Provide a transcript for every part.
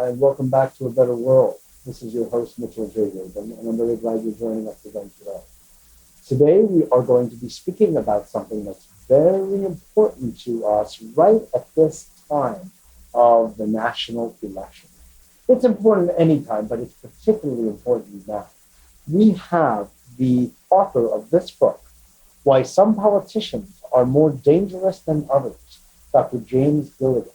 and welcome back to A Better World. This is your host, Mitchell J. Gilligan, and I'm very glad you're joining us again today. Today, we are going to be speaking about something that's very important to us right at this time of the national election. It's important any time, but it's particularly important now. We have the author of this book, Why Some Politicians Are More Dangerous Than Others, Dr. James Gilligan.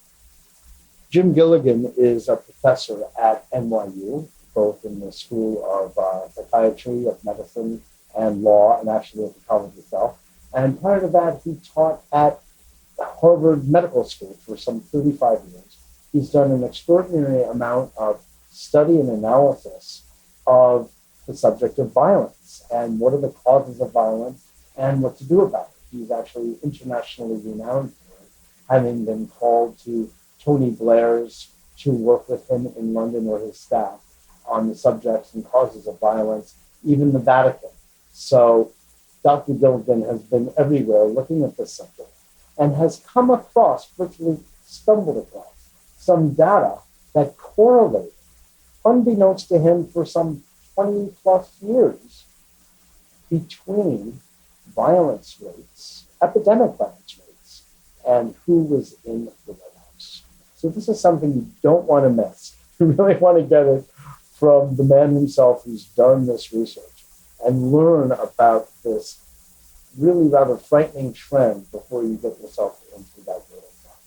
Jim Gilligan is a professor at NYU, both in the School of Psychiatry, of Medicine, and Law, and actually at the college itself. And prior to that, he taught at Harvard Medical School for some 35 years. He's done an extraordinary amount of study and analysis of the subject of violence and what are the causes of violence and what to do about it. He's actually internationally renowned for it, having been called to Tony Blair's to work with him in London or his staff on the subjects and causes of violence, even the Vatican. So Dr. Gilligan has been everywhere looking at this subject and has come across, virtually stumbled across, some data that correlate, unbeknownst to him for some 20 plus years, between violence rates, epidemic violence rates, and who was in the White House. So this is something you don't want to miss. You really want to get it from the man himself who's done this research and learn about this really rather frightening trend before you get yourself into that really fun.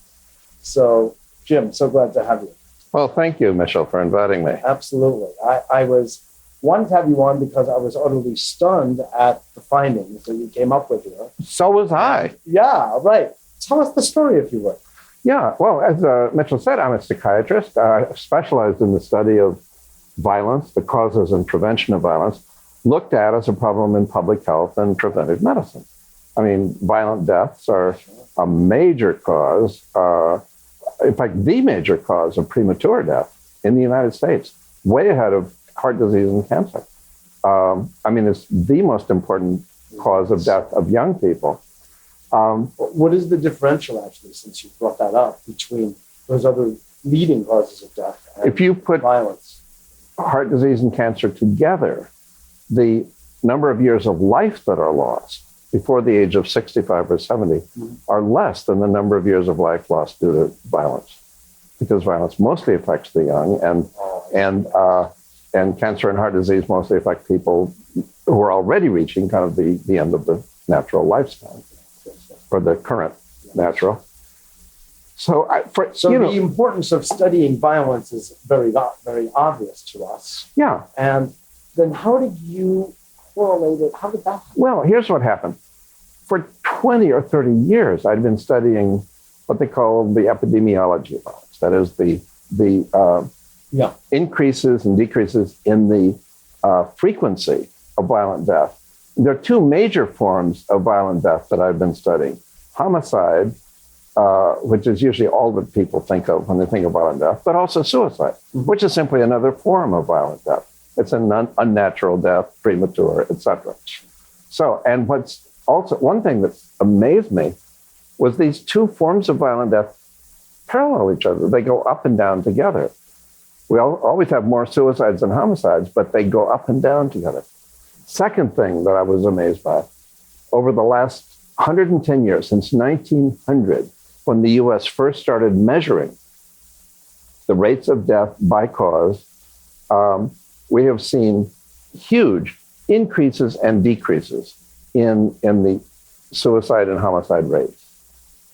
So, Jim, so glad to have you. Well, thank you, Michelle, for inviting me. Absolutely. I wanted to have you on because I was utterly stunned at the findings that you came up with here. So was I. Yeah, right. Tell us the story, if you would. Yeah, well, as Mitchell said, I'm a psychiatrist. I specialized in the study of violence, the causes and prevention of violence, looked at as a problem in public health and preventive medicine. I mean, violent deaths are a major cause, in fact, the major cause of premature death in the United States, way ahead of heart disease and cancer. I mean, it's the most important cause of death of young people. What is the differential, actually, since you brought that up, between those other leading causes of death and if you put violence? Heart disease and cancer together, the number of years of life that are lost before the age of 65 or 70 are less than the number of years of life lost due to violence, because violence mostly affects the young, and cancer and heart disease mostly affect people who are already reaching kind of the end of the natural lifespan, or the current natural. So, the importance of studying violence is very, very obvious to us. Yeah. And then how did you correlate it? How did that happen? Well, here's what happened. For 20 or 30 years, I'd been studying what they call the epidemiology of violence. That is the increases and decreases in the frequency of violent death. There are two major forms of violent death that I've been studying. Homicide, which is usually all that people think of when they think of violent death, but also suicide, which is simply another form of violent death. It's an unnatural death, premature, etc. So, and what's also one thing that amazed me was these two forms of violent death parallel each other. They go up and down together. We always have more suicides than homicides, but they go up and down together. Second thing that I was amazed by, over the last 110 years, since 1900, when the US first started measuring the rates of death by cause, we have seen huge increases and decreases in the suicide and homicide rates.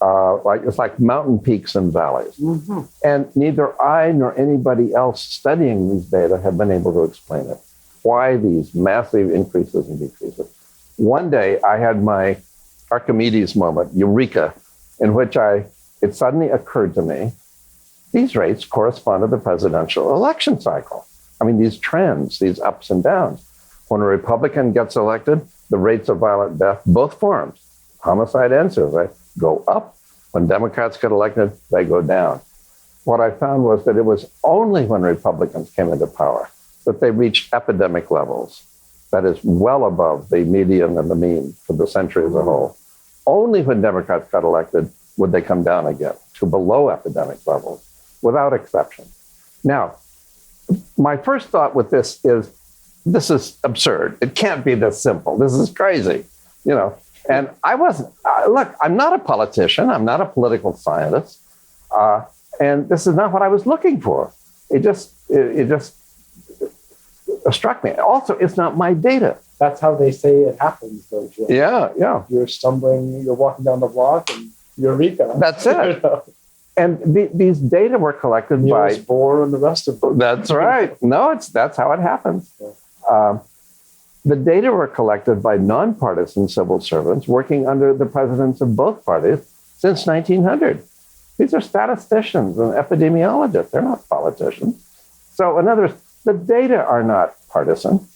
It's like mountain peaks and valleys. And neither I nor anybody else studying these data have been able to explain it. Why these massive increases and decreases? One day I had my Archimedes moment, eureka, in which it suddenly occurred to me, these rates correspond to the presidential election cycle. I mean, these trends, these ups and downs. When a Republican gets elected, the rates of violent death, both forms, homicide and suicide, go up. When Democrats get elected, they go down. What I found was that it was only when Republicans came into power that they reached epidemic levels, that is well above the median and the mean for the century as a whole. Only when Democrats got elected would they come down again to below epidemic levels, without exception. Now, my first thought with this is absurd. It can't be this simple. This is crazy, you know. And I wasn't, look, I'm not a politician. I'm not a political scientist. And this is not what I was looking for. It just struck me. Also, it's not my data. That's how they say it happens, though, Jim. Yeah. You're stumbling, you're walking down the block, and eureka. That's it. And these data were collected by Bohr and the rest of them. That's right. No, that's how it happens. The data were collected by nonpartisan civil servants working under the presidents of both parties since 1900. These are statisticians and epidemiologists. They're not politicians. So, in other words, the data are not partisan,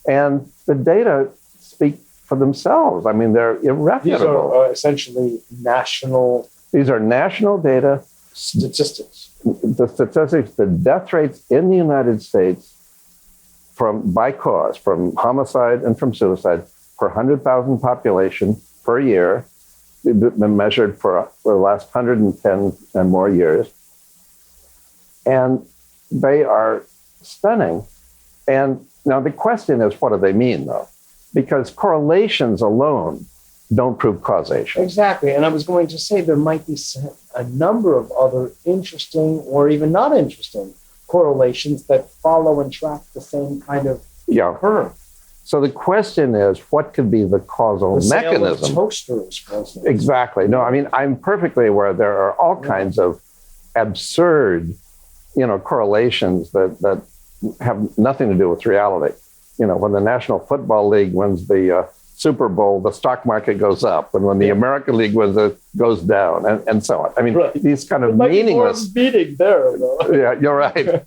and the data speak for themselves. I mean, they're irrefutable. These are essentially national. These are national data. Statistics. The statistics, the death rates in the United States by cause, from homicide and from suicide, per 100,000 population per year, been measured for the last 110 and more years. And they are stunning. And now the question is, what do they mean, though? Because correlations alone don't prove causation. Exactly. And I was going to say there might be a number of other interesting or even not interesting correlations that follow and track the same kind of curve. So the question is, what could be the causal mechanism? The sale of toasters, for instance. Exactly. No, I mean, I'm perfectly aware there are all kinds of absurd, correlations that have nothing to do with reality. When the National Football League wins the Super Bowl, the stock market goes up, and when the American League wins, it goes down, and so on. I mean, these kind of meaningless. Beating there, though. Yeah, you're right.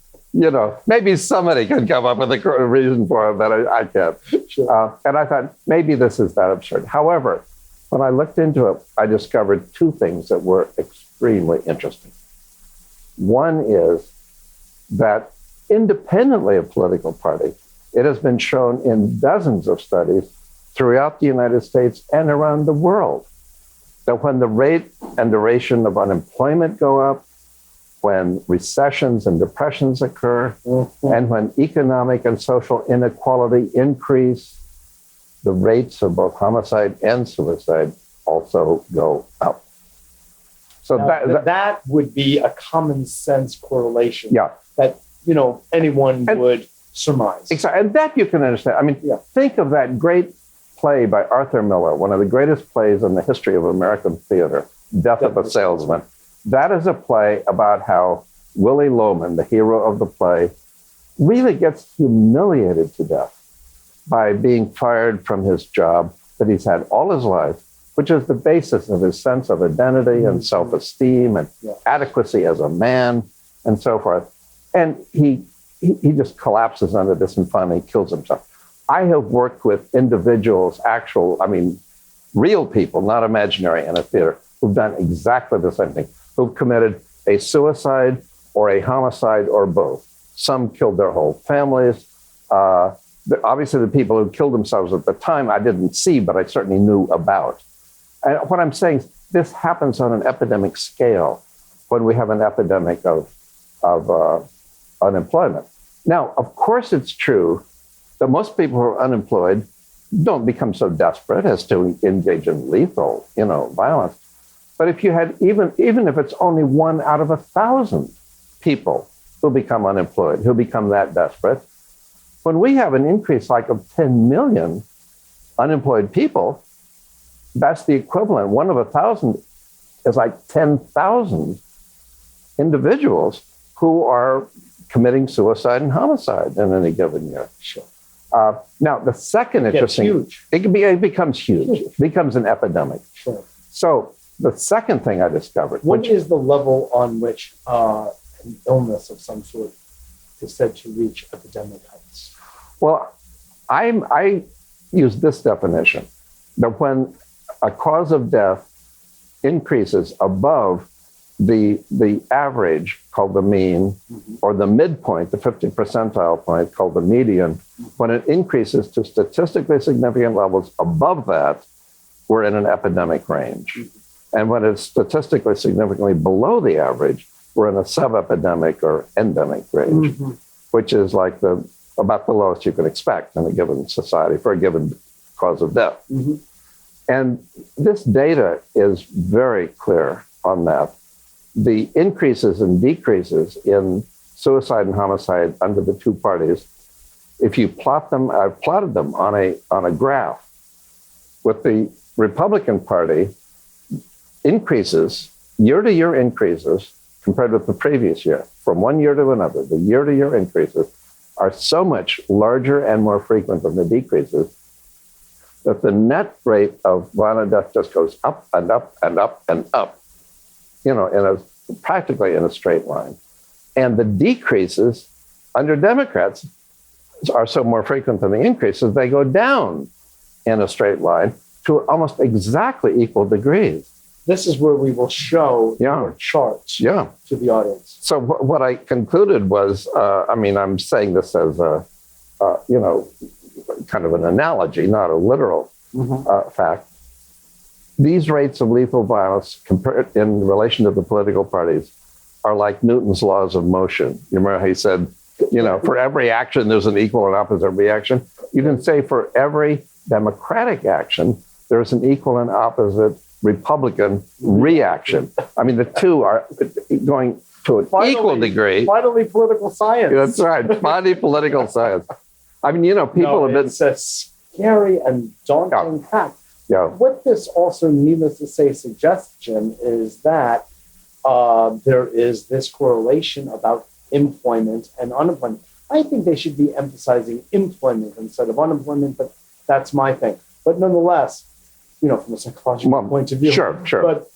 Maybe somebody could come up with a reason for it, but I can't. Sure. And I thought, maybe this is that absurd. However, when I looked into it, I discovered two things that were extremely interesting. One is that independently of political party, it has been shown in dozens of studies throughout the United States and around the world that when the rate and duration of unemployment go up, when recessions and depressions occur, and when economic and social inequality increase, the rates of both homicide and suicide also go up. So that would be a common sense correlation. Yeah. That anyone would surmise. Exactly, and that you can understand. I mean, think of that great play by Arthur Miller, one of the greatest plays in the history of American theater, Death of a Salesman. That is a play about how Willie Loman, the hero of the play, really gets humiliated to death by being fired from his job that he's had all his life, which is the basis of his sense of identity and self-esteem and adequacy as a man and so forth. And he just collapses under this and finally kills himself. I have worked with individuals, real people, not imaginary, in a theater, who've done exactly the same thing, who've committed a suicide or a homicide or both. Some killed their whole families. Obviously, the people who killed themselves at the time, I didn't see, but I certainly knew about. And what I'm saying is this happens on an epidemic scale when we have an epidemic of unemployment. Now, of course, it's true that most people who are unemployed don't become so desperate as to engage in lethal, violence. But if you had, even if it's only 1 out of 1,000 people who become unemployed, who become that desperate, when we have an increase like of 10 million unemployed people, that's the equivalent. 1 of 1,000 is like 10,000 individuals who are committing suicide and homicide in any given year. Sure. Now, the second interesting, huge. It becomes huge. It becomes an epidemic. Sure. So the second thing I discovered. What is the level on which an illness of some sort is said to reach epidemic heights? Well, I use this definition, that when a cause of death increases above the average, called the mean, or the midpoint, the 50th percentile point, called the median, when it increases to statistically significant levels above that, we're in an epidemic range. And when it's statistically significantly below the average, we're in a sub-epidemic or endemic range, which is like about the lowest you can expect in a given society for a given cause of death. And this data is very clear on that. The increases and decreases in suicide and homicide under the two parties, if you plot them, I've plotted them on a graph with the Republican Party increases, year-to-year increases compared with the previous year, from one year to another. The year-to-year increases are so much larger and more frequent than the decreases that the net rate of violent death just goes up and up and up and up, practically in a straight line. And the decreases under Democrats are so more frequent than the increases, they go down in a straight line to almost exactly equal degrees. This is where we will show your charts to the audience. So what I concluded was, I'm saying this as kind of an analogy, not a literal fact. These rates of lethal violence compared in relation to the political parties are like Newton's laws of motion. You remember how he said, for every action, there's an equal and opposite reaction. You can say for every Democratic action, there's an equal and opposite Republican reaction. I mean, the two are going to an equal degree. Finally, political science. That's right. Finally, political science. I mean, people have been... It's a scary and daunting fact. Yeah. What this also, needless to say, suggestion is that there is this correlation about employment and unemployment. I think they should be emphasizing employment instead of unemployment, but that's my thing. But nonetheless, from a psychological point of view. Sure. But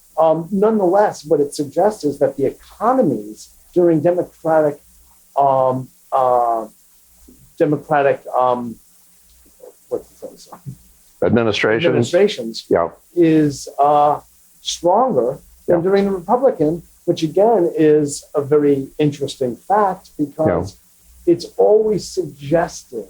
nonetheless, what it suggests is that the economies during democratic administrations is stronger than during the Republican, which again is a very interesting fact because it's always suggested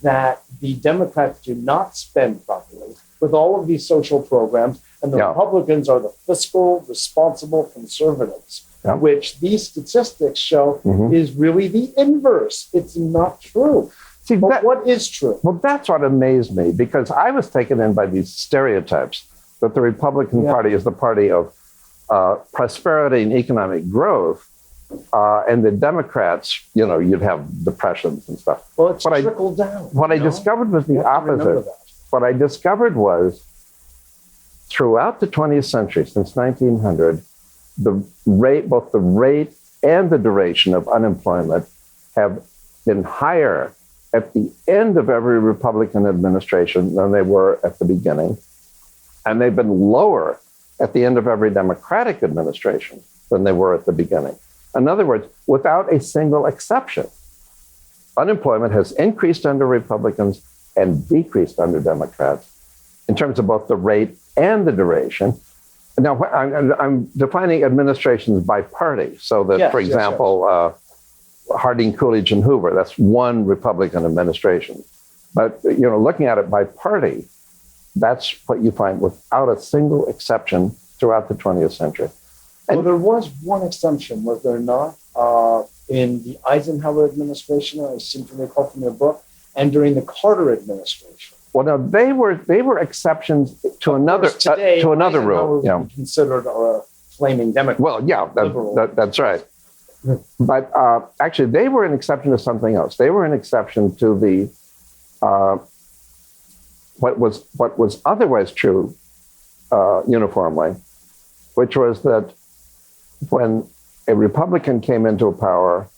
that the Democrats do not spend properly with all of these social programs, and the Republicans are the fiscal, responsible conservatives, which these statistics show is really the inverse. It's not true. See, but what is true? Well, that's what amazed me, because I was taken in by these stereotypes that the Republican Party is the party of prosperity and economic growth, and the Democrats, you'd have depressions and stuff. Well, it's trickled down. What I discovered was the opposite. What I discovered was, throughout the 20th century, since 1900, both the rate and the duration of unemployment have been higher at the end of every Republican administration than they were at the beginning. And they've been lower at the end of every Democratic administration than they were at the beginning. In other words, without a single exception, unemployment has increased under Republicans and decreased under Democrats in terms of both the rate and the duration. Now, I'm defining administrations by party, so that, for example, Harding, Coolidge, and Hoover, that's one Republican administration. But, looking at it by party, that's what you find without a single exception throughout the 20th century. And there was one exception, was there not, in the Eisenhower administration, I seem to recall from your book, and during the Carter administration. Well, no, they were exceptions to another rule. Would be considered a flaming Democrat. Well, that's right. But actually, they were an exception to something else. They were an exception to the what was otherwise true uniformly, which was that when a Republican came into power,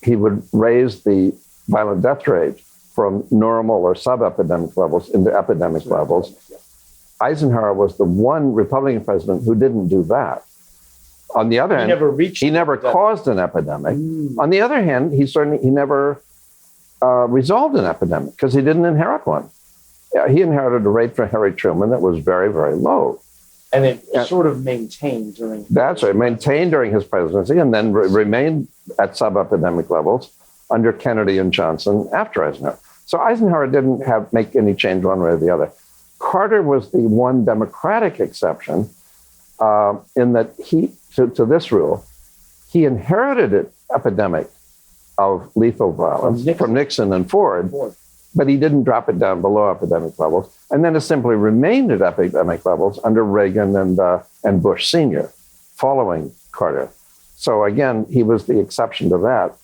he would raise the violent death rate from normal or sub-epidemic levels into epidemic levels. Eisenhower was the one Republican president who didn't do that. On the other hand, he never caused an epidemic. On the other hand, he never resolved an epidemic because he didn't inherit one. He inherited a rate for Harry Truman that was very, very low. And it sort of maintained during... That's right, maintained during his presidency and then remained at sub-epidemic levels under Kennedy and Johnson after Eisenhower. So Eisenhower didn't make any change one way or the other. Carter was the one Democratic exception in that to this rule, he inherited an epidemic of lethal violence from Nixon and Ford, but he didn't drop it down below epidemic levels. And then it simply remained at epidemic levels under Reagan and Bush Sr. following Carter. So again, he was the exception to that.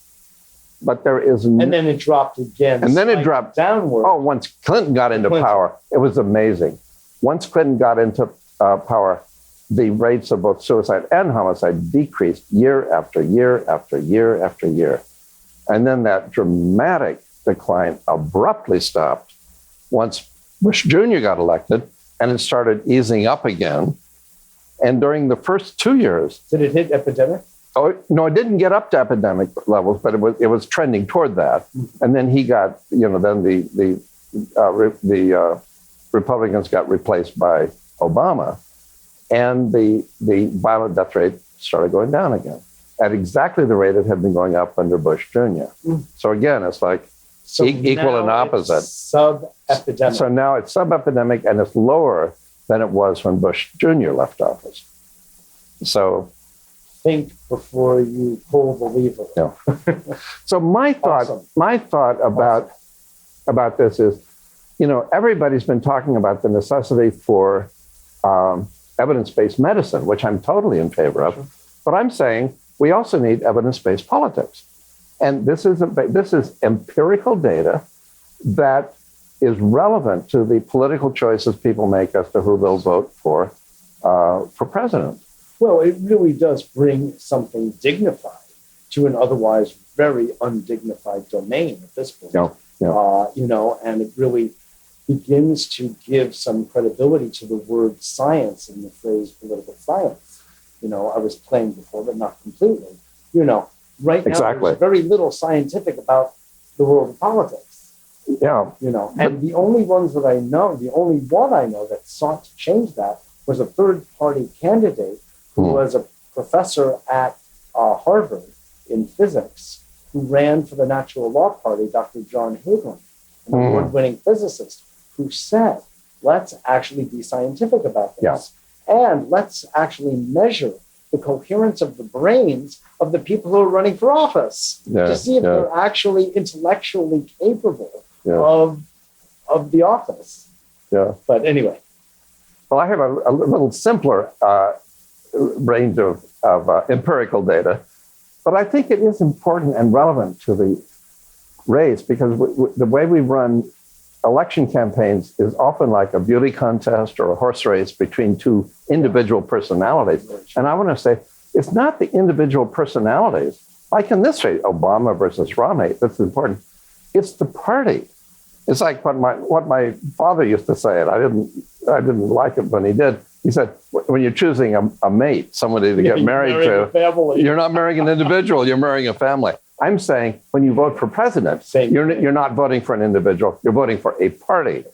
But there is... And then it dropped again. And then it dropped downward. Oh, once Clinton got into power, it was amazing. Once Clinton got into power, the rates of both suicide and homicide decreased year after year after year after year. And then that dramatic decline abruptly stopped once Bush Jr. got elected, and it started easing up again. And during the first 2 years... Did it hit epidemic? Oh, no, it didn't get up to epidemic levels, but it was trending toward that. Mm-hmm. And then he got, then the Republicans got replaced by Obama, and the violent death rate started going down again at exactly the rate it had been going up under Bush Jr. Mm. So again, it's like equal and opposite. Sub-epidemic. So now it's sub-epidemic, and it's lower than it was when Bush Jr. left office. So think before you pull the lever. Yeah. So my thought about this is, everybody's been talking about the necessity for evidence-based medicine, which I'm totally in favor of. Sure. But I'm saying we also need evidence-based politics. And this is empirical data that is relevant to the political choices people make as to who they'll vote for president. Well, it really does bring something dignified to an otherwise very undignified domain at this point. Yeah. And it really begins to give some credibility to the word science and the phrase political science. I was playing before, but not completely. Right now there's very little scientific about the world of politics. Yeah. And the only one I know that sought to change that was a third-party candidate who was a professor at Harvard in physics, who ran for the Natural Law Party, Dr. John Hagelin, an award-winning physicist, who said, let's actually be scientific about this. Yeah. And let's actually measure the coherence of the brains of the people who are running for office to see if they're actually intellectually capable of the office. Yeah. But anyway. Well, I have a little simpler range of empirical data, but I think it is important and relevant to the race because the way we run election campaigns is often like a beauty contest or a horse race between two individual personalities. And I want to say, it's not the individual personalities, like in this race, Obama versus Romney, that's important. It's the party. It's like what my father used to say, and I didn't like it when he did. He said, when you're choosing a mate, somebody to get married to, you're not marrying an individual, you're marrying a family. I'm saying when you vote for president, you're not voting for an individual, you're voting for a party.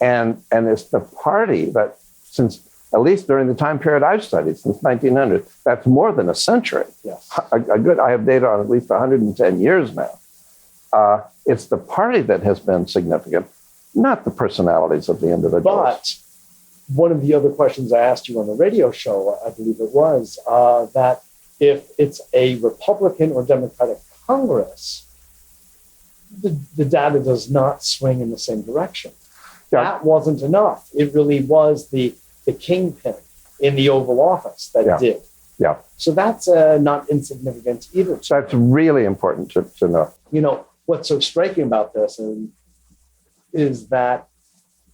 And it's the party that, since at least during the time period I've studied, since 1900, that's more than a century. Yes. I have data on at least 110 years now. It's the party that has been significant, not the personalities of the individuals. But one of the other questions I asked you on the radio show, I believe it was, that if it's a Republican or Democratic Congress, the data does not swing in the same direction. Yeah. That wasn't enough. It really was the kingpin in the Oval Office that did. Yeah. So that's not insignificant either. That's really important to know. What's so striking about this is that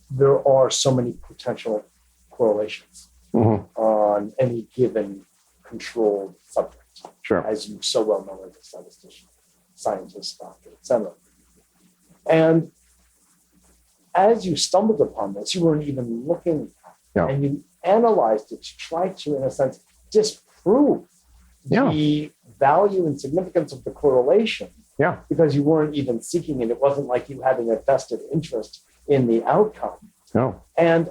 there are so many potential correlations on any given controlled subject. Sure. As you so well know as a statistician, scientist, doctor, etc. And as you stumbled upon this, you weren't even looking at it, and you analyzed it to try to, in a sense, disprove the value and significance of the correlation. Yeah. Because you weren't even seeking it. It wasn't like you had a vested interest in the outcome. No. And,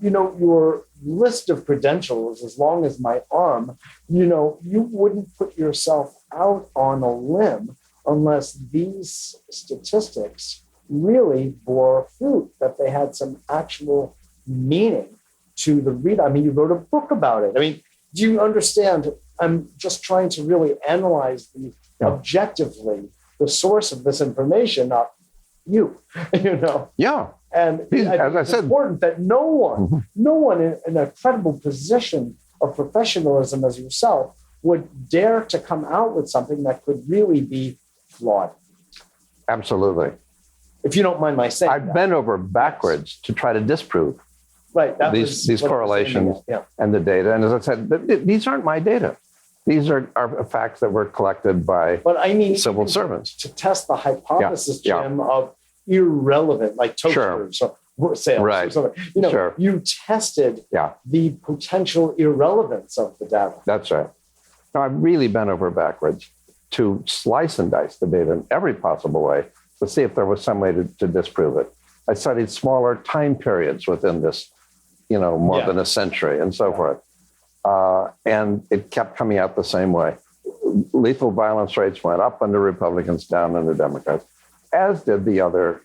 your list of credentials, as long as my arm, you wouldn't put yourself out on a limb unless these statistics really bore fruit, that they had some actual meaning to the reader. I mean, you wrote a book about it. I mean, do you understand I'm just trying to really analyze objectively the source of this information, not you, you know. Yeah. And as I said, important that no one in a credible position of professionalism as yourself would dare to come out with something that could really be flawed. Absolutely. If you don't mind my saying I've bent over backwards to try to disprove these correlations and the data. And as I said, these aren't my data. These are facts that were collected by civil servants. To test the hypothesis, Jim, of irrelevant, like toasters or sales or something. You know, you tested the potential irrelevance of the data. That's right. Now, I've really bent over backwards to slice and dice the data in every possible way to see if there was some way to disprove it. I studied smaller time periods within this, more than a century and so forth. And it kept coming out the same way. Lethal violence rates went up under Republicans, down under Democrats, as did the other,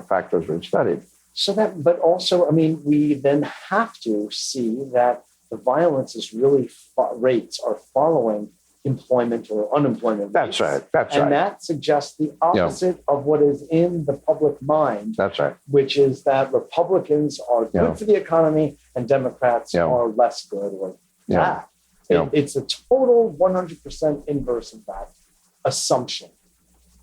factors we've studied. So but also, I mean, we then have to see that the violence is really rates are following employment or unemployment rates. That's right. And that suggests the opposite of what is in the public mind. That's right. Which is that Republicans are good for the economy and Democrats are less good or bad. It's a total 100% inverse of that assumption.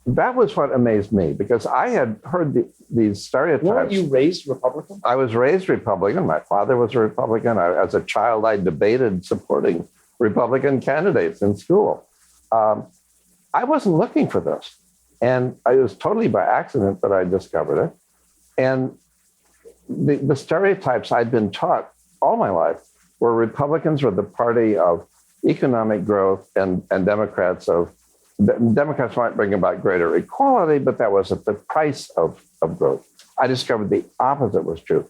That was what amazed me, because I had heard these stereotypes. Weren't you raised Republican? I was raised Republican. My father was a Republican. As a child, I debated supporting Republican candidates in school. I wasn't looking for this. And it was totally by accident that I discovered it. And the stereotypes I'd been taught all my life were Republicans were the party of economic growth and Democrats might bring about greater equality, but that was at the price of growth. I discovered the opposite was true,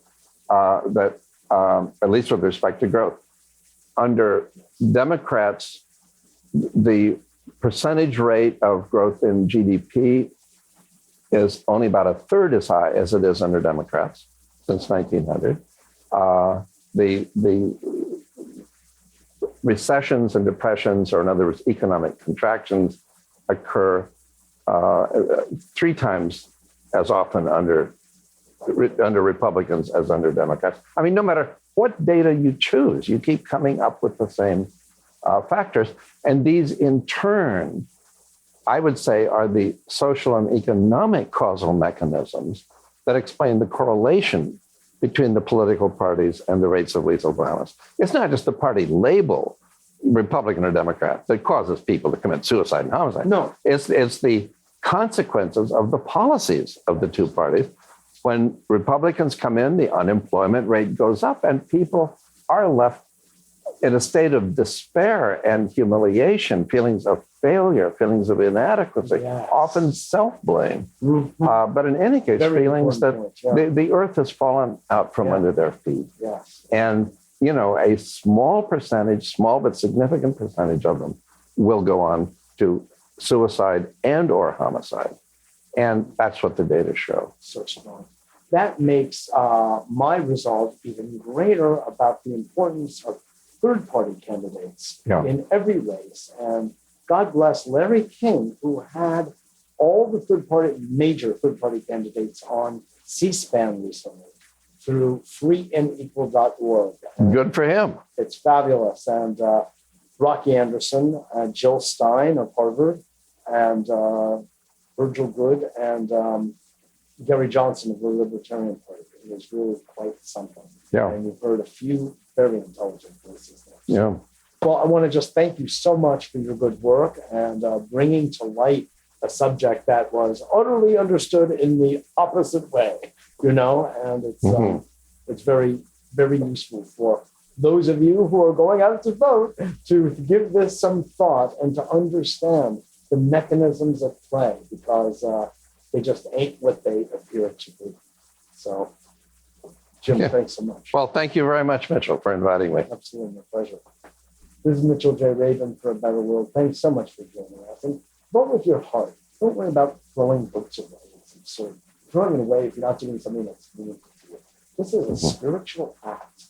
that at least with respect to growth. Under Democrats, the percentage rate of growth in GDP is only about a third as high as it is under Democrats since 1900. The recessions and depressions, or in other words, economic contractions, occur 3 times as often under Republicans as under Democrats. I mean, no matter what data you choose, you keep coming up with the same factors. And these, in turn, I would say, are the social and economic causal mechanisms that explain the correlation between the political parties and the rates of lethal violence. It's not just the party label, Republican or Democrat, that causes people to commit suicide and homicide. No. It's the consequences of the policies of the two parties. When Republicans come in, the unemployment rate goes up and people are left in a state of despair and humiliation, feelings of failure, feelings of inadequacy, often self-blame. Mm-hmm. But in any case, feelings that the earth has fallen out from under their feet. Yes. And, a small but significant percentage of them will go on to suicide and or homicide. And that's what the data show. So strong. That makes my resolve even greater about the importance of third-party candidates in every race. And God bless Larry King, who had all the major third-party candidates on C-SPAN recently through freeandequal.org. Good for him. It's fabulous. And Rocky Anderson, Jill Stein of Harvard, and Virgil Good, and Gary Johnson of the Libertarian Party. It was really quite something. Yeah. And you've heard a few very intelligent voices there. Yeah. Well, I want to just thank you so much for your good work and bringing to light a subject that was utterly understood in the opposite way, and it's very, very useful for those of you who are going out to vote to give this some thought and to understand the mechanisms at play, because they just ain't what they appear to be. So, Jim, thanks so much. Well, thank you very much, Mitchell, for inviting me. Absolutely, my pleasure. This is Mitchell J. Rabin for A Better World. Thanks so much for joining us. And vote with your heart. Don't worry about throwing votes away. It's absurd. Throwing it away if you're not doing something that's meaningful to you. This is a spiritual act.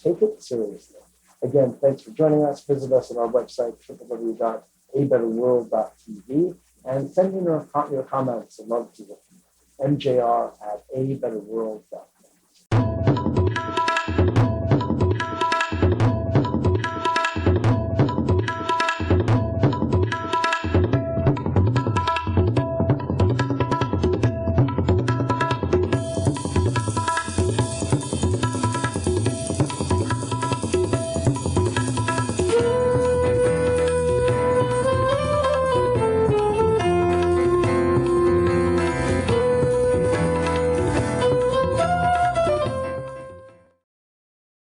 Take it seriously. Again, thanks for joining us. Visit us at our website, www.abetterworld.tv, and send in your comments. I'd love to hear from you. MJR at abetterworld.com.